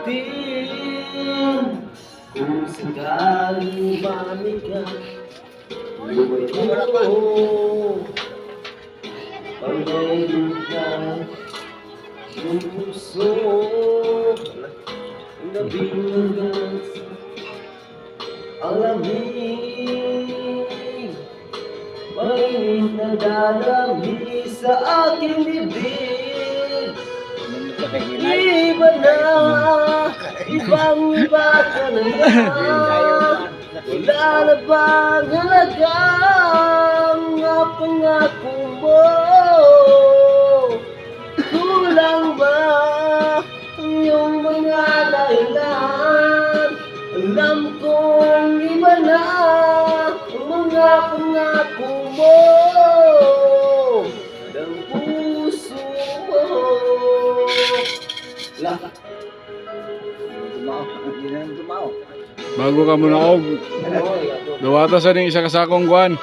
natin. Kung sakaling mami ka, lumay mo. Pagdayin ka ng puso, labing hanggang ang lamig, mainit na dadami sa aking bibig. Iba na, ibang iba ka na nga. Wala na bang halagang mga pangako mo? Kulang ba ang iyong mga dahilan? Alam kong iba na ang mga pangako mo ng puso mo. Lahat. Bago ka muna og dawata sa ning isa ka sakong kuan.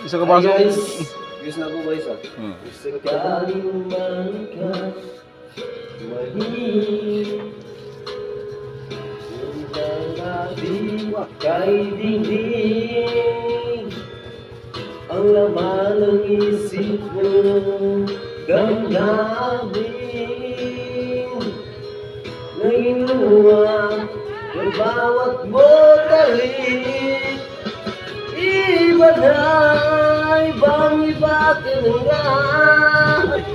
Isa ka baso. Gusto na po ba isa? Sakaling man ka mahirap, yung nangadiwa kay dingding, ang laman ng isip mo damdamin, nainuwa ng bawat botalik. Iba na, ibang iba ka na nga.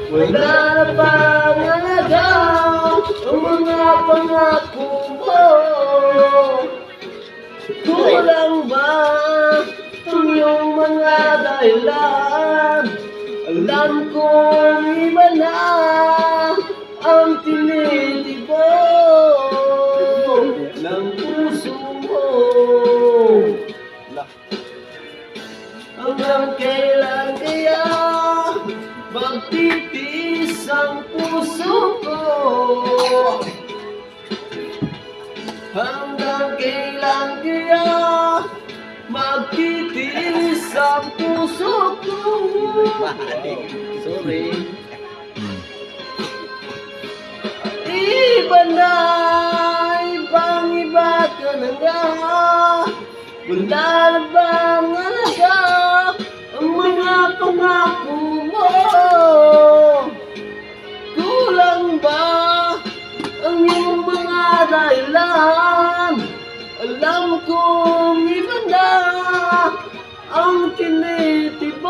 Wala na bang alagaw ang mga pangako mo? Kulang ba ang iyong mga dahilan? Alam kong iba na ang tinitibok ng puso mo. Hanggang kailan kaya magtitiis ang puso ko? Hanggang kailan kaya magtitiis ang puso ko? Sorry. Iba na, ibang iba ka na nga. Wala na bang alaga ang mga pangako mo? Kulang ba ang iyong mga dahilan? Alam kong iba na ang tinitibok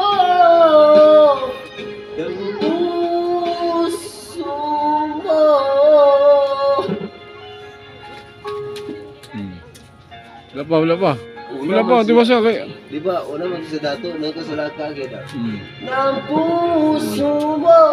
ng puso mo. Wala pa. Wala pa, di ba siya kay... Di ba, una man sa dato, nagkasulat ka agad. Ng puso mo.